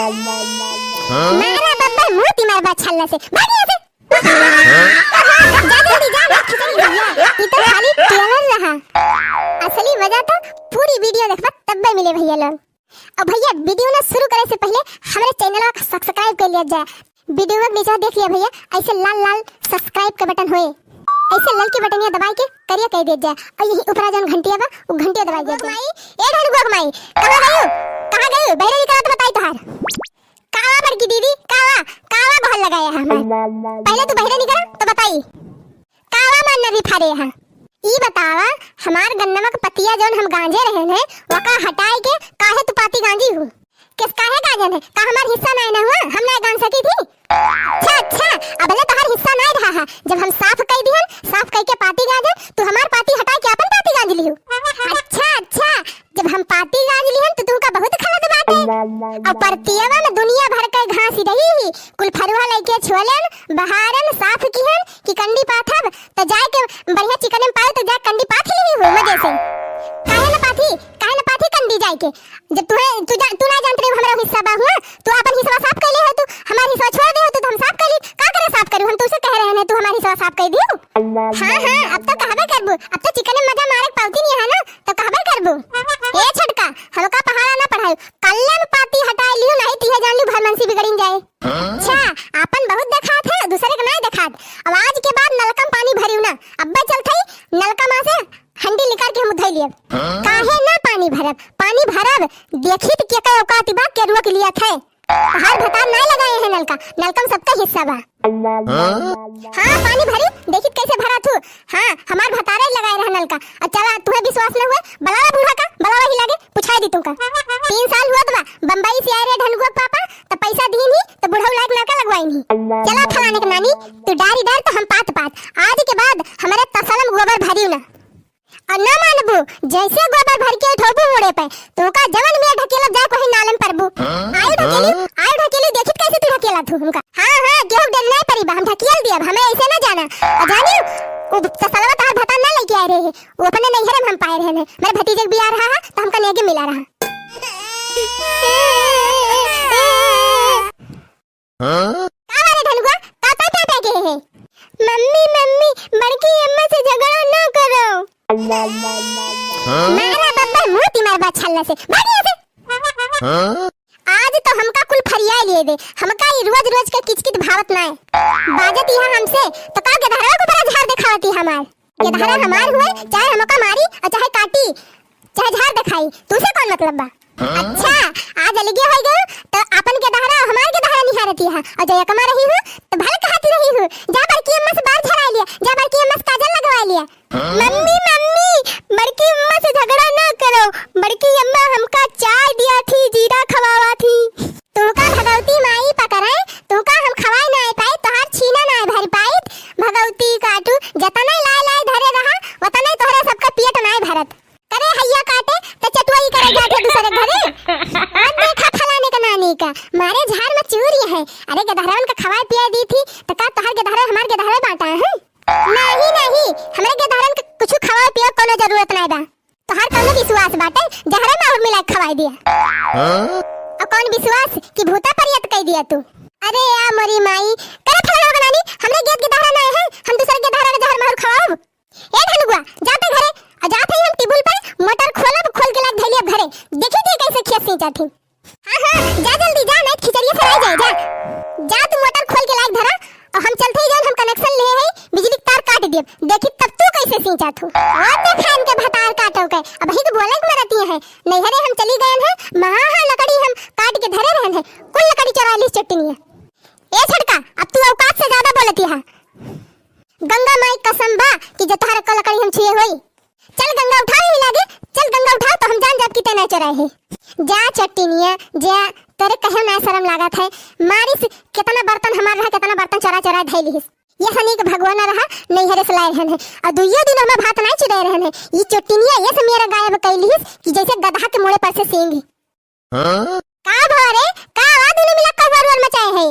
मारा बब्बर मुंह तिमार बात छल्ला से भाग यहाँ से। जा जल्दी जा मत खिचड़ी भैया, ये तो खाली ट्रेलर रहा, असली मजा तो पूरी वीडियो देखबा तब मिले भैया लोग। और भैया वीडियो ना शुरू करे से पहले हमारे चैनल को सब्सक्राइब कर लिया जाए। वीडियो के नीचे देख लिया भैया, ऐसे लाल लाल सब्सक्राइब का बटन होए, ऐसे लाल की बटनिया दबाई के करिया कह दे जाए, और यही ऊपर जन घंटिया बा वो घंटिया दबाई दे जाए। ए ढनगुआ माई कहां गई बहरे निकला तो बताई तोहार कावा बड़की दीदी कावा बहुत लगाया है हमार, पहले तू बहरे निकला तो बताई कावा मानना भी फाड़े है। ई बतावा हमार गन्नवा का पतिया जौन हम गांजे रहे हैं वका हटाई के काहे तू पाती गांजी हूं, किस काहे गांजन है का हमार हिस्सा ना हुआ, हम ना गांज सकी थी। अच्छा अब ले तोहार हिस्सा ना रहा है, जब हम साफ कह दिहन साफ कह के पाती गांजे तू हमार पाती हटा के अपन पाती गांज लिहु। अच्छा जब हम पाती गांज लिहन तो तुमका बहुत खलत बात है। और परतियावा में दुनिया भर के घास रही कुल फरुहा लेके छोलन बहारन साफ किहन कि कंडी पाथब तो जाए के बढ़िया चिकन में पाए तो जा कंडी पाथ ली हो मजे से। काहे ना पाथी कंडी जाए के, जब तू ना जानत रे हमरा हिस्सा बा हुआ तू अपन हिस्सा साफ कर ले हो, तू हमार हिस्सा छोड़ दे हो तो हम साफ कर ली का करे साफ करू, हम तुसे कह रहे हैं तू हमार हिस्सा साफ कर दियो। हां अब तो कहबे करबू, अब तो चिकन में मजा मारे पाउती नहीं है ना तो कहबे करबू। ए छटका हमका पहाड़ा ना पढ़ाई कल्लम पाती हटा लियो नहीं तिहे जान ली भरमंसी बिगड़िन जाए। अच्छा अपन बहुत देखात है दूसरे के नहीं देखात, अब आज के बाद नलका पानी भरियो ना, अब्बे चलथई नलका में से हंडी निकाल के हम उधई लियब। काहे ना पानी भरब देखित के का औकात बा के रुक लिया थे, हर भतार नहीं लगाए हैं नलका में सबका हिस्सा बा। हां पानी भरी देखित कैसे भरा थू, हां हमार भतारे लगाए रहा नलका। चला तुहे विश्वास न हुए बलावा बूढ़ा का बलावा ही लागे पूछाई दी तुमका 3 साल हुआ बा बंबई से आए रे ढनगुआ पापा तो पैसा दी नहीं तो बूढ़ा लाग नलका लगवाई नहीं। चला फलाने के नानी तू डार तो हम पात आज के बाद हमारे तसलम गोबर भरियो ना, और ना मानबू जैसे गोबर भर के ठोबू मुड़े पे तो का जवन में ढकेलब जा कोई नालम परबू। आयु ढकेली देखित कैसे तू ढकेला थू हमका। हां केहू डर नहीं परी बा, हम ढकेल दिया हमें ऐसे ना जाना। और जानी वो ससलवा तार भता ना लेके आए रहे वो अपने नैहर में हम पाए रहे हैं, मेरे भतीजे के बियाह रहा तो हमका नेगे मिला रहा। का रे ढनगुआ का के है मम्मी बड़की अम्मा से झगड़ा ना करो। मारा बब्बर मुंह तिमार बात छल्ला से भाग यहाँ से। आज तो हमका कुल फरिया लिए दे, हमका ये रोज के किचकिच भावत ना है बाजत यहाँ हमसे तो का के धरवा को बड़ा झाड़ दिखावती हमार के धरा हमार हुए चाहे हमका मारी और चाहे काटी चाहे झाड़ दिखाई तुसे कौन मतलब बा। अच्छा आज अलगे हो गए तो अपन के दहरा हमार के दहरा निहारती है और जय कमा रही हूं तो भल कहती रही हूं जा बड़की अम्मा से बाल झड़ा लिया, जा बड़की अम्मा से काजल लगवा लिया। मम्मी बड़की अम्मा से झगड़ा ना करो, बड़की अम्मा हमका चाय दिया थी जीरा खवावा थी, तुमका भगवती माई पकड़ाए तुमका हम खवाए ना पाए तोहार छीना ना भर पाए भगवती काटू जतना लाए धरे रहा वतना तोहरा सबका पेट ना भरत करे हैया काटे तो चटुआई करे जाके दूसरे घरे। आज देखा फलाने का नानी का मारे झाड़ में चूरी है, अरे गधरावन का खवाए पिया दी थी तो का तोहर गधरा हमार गधरा बांटा है। नहीं हमरे गधरन के कुछ खवाए पिया कोनो जरूरत नहीं बा, तोहर कोनो विश्वास बाटे जहरा में और मिला खवाए दिया। और कौन विश्वास कि भूता परियत कह दिया तू। अरे या मोरी माई करे फलाना का नानी हमरे गेट के धरा नहीं है, हम दूसरे के धरा के जहर मार खवाओ। ए ढनगुआ जाते घरे जाते हम टेबल पर मोटर खोल के लाग धैलिया घरे देखी थी कैसे खेत सींचा थी। हां जा जल्दी जा नहीं खिचड़िया फराई जाए जा तू मोटर खोल के लाग धरा और हम चलते ही हम कनेक्शन ले है बिजली तार काट दिए देखी तब तू कैसे सींचा थू। और ते खान के भतार काटो के अब ही तो बोले मरती है नैहरे हम चली गए हैं महा लकड़ी हम काट के धरे रहन है कुल लकड़ी 44 चटनी है। ए छड़का अब तू औकात से ज्यादा बोलती है, गंगा माई कसम बा कि जे तोहरा का लकड़ी हम छुए होई। चल गंगा उठाओ ही लागे, चल गंगा उठाओ तो हम जान जाब किते ना चराए है। जा चट्टिनिया जा तेरे कहे ना शर्म लागत है मारिस कितना बर्तन हमार रहा कितना बर्तन चरा धैली ये सनी के भगवान रहा नैहरे से लाए रहन है और दुइयो दिन हम भात नहीं चुराए रहन है। ये चट्टिनिया ये से मेरा गायब कैलिस कि जैसे गधा के मुड़े पर से सींग का भरे का आ दोनों मिला का वरवर मचाए है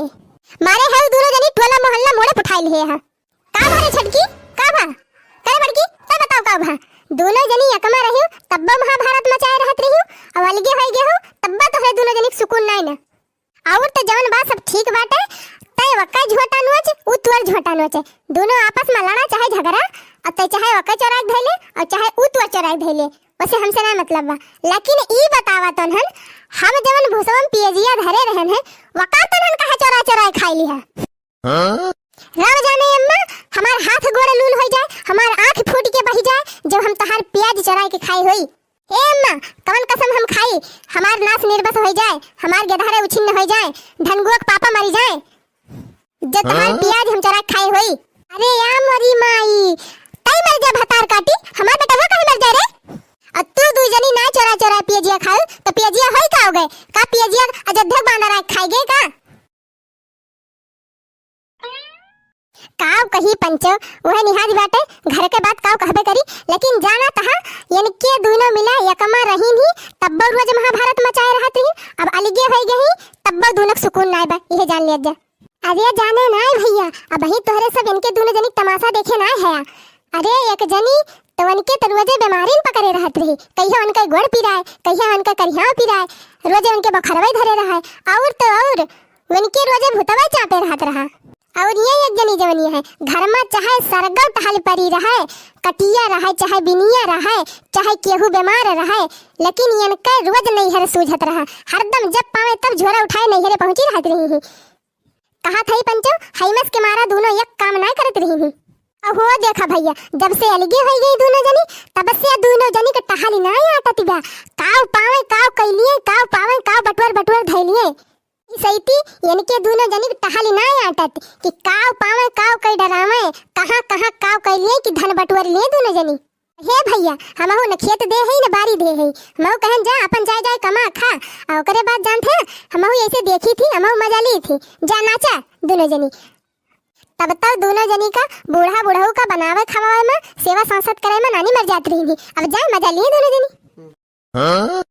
मारे है दोनों जनी टोला मोहल्ला मोड़े उठाई लिए है का भरे छटकी का भा करे बड़की तब बताओ का भा दोनों जनी यकमा रहियो तब्बा महाभारत मचाए रहत रहियो और अलगे होई गेहू तब्बा तो है दोनों जनी सुकून नहीं ना। और तो जवन बा सब ठीक बाटे, तय वक्का झोटा नोच उ तुअर झोटा नोच, दोनों आपस में लड़ा चाहे झगड़ा, और तय चाहे वक्का चोराई धइले और चाहे उ तुअर चोराई धइले, वैसे हमसे ना मतलब बा। लेकिन ई बतावा तोहन हम जवन भूसवन पियजिया धरे रहन है वका तोहन कहा चोरा चोराई खाइली है। रब जाने अम्मा हमार हाथ गोड़ लूल हो जाए, हमार आंख फूट के बही जाए जब हम तहार प्याज चोराई के खाई होई। ए अम्मा कवन कसम हम खाई, हमार नाश निर्बस हो जाए, हमार गेधारे उछिन्न हो जाए, धनगुआ के पापा मरी जाए जब तहार प्याज हम चोराई खाई होई। अरे या मरी माई तई मर जा भतार काटी, हमार बेटा कहीं मर जाए रे। और तू दू जनी ना चोरा चोरा पियजिया खाऊ तो पियजिया होई का हो गए का, पियजिया अयोध्या बांधा खाई गए का। काव कही पंचो वह निहाज बाटे, घर के बात काव कहबे करी, लेकिन जाना तहा यानी के दोनों मिला यकमा रही ही तब्बो रोज महाभारत मचाए रहत रही, अब अलगे हो गई तब्बो दोनों सुकून नाय बा, यह जान लिया जा। अरे जाने नाय भैया, अब ही तोहरे सब इनके दोनों जनी तमाशा देखे नाय है। अरे एक जनी तो उनके तो रोजे बीमारी पकड़े रहत रही, कहिया उनका गोड़ पिराए, कहिया उनका करिया पिराए, रोजे उनके बखरवे धरे रहा, और तो और उनके रोजे भूतवा चापे रहत रहा। और ये एक जनी जवनी है घर में चाहे सरगम टहल परी रहे, कटिया रहे, चाहे बिनिया रहे, चाहे केहू बीमार रहे, लेकिन इनके रोज नहीं है सूझत रहा, हरदम जब पावे तब झोरा उठाए नहीं है पहुंची रहत रही है। कहा थई पंचो हैमस के मारा दोनों एक काम ना करत रही है। हो देखा भैया जब से अलगे हो गई दोनों जनी तब से दोनों जनी के टहली ना आटत बा, काव पावे काव कैलिए, काव पावे काव बटवर बटवर धैलिए, सैती इनके दोनों जनी के टहली ना आटत कि काव पावे काव कई डरावे, कहां कहां काव कैलिए कि धन बटवर लिए दोनों जनी। हे भैया हमहु न खेत दे है न बारी दे है, हमहु कहन जा अपन जाय जाय कमा खा, और ओकरे बाद जानथे हमहु ऐसे देखी थी, हमहु मजा ली थी, जा नाचा दोनों जनी। तब तक दोनों जनी का बूढ़ा बुढ़ऊ का बनावे खवावे में सेवा सांसद करे में नानी मर जात रही थी, अब जाए मजा लिए दोनों जनी।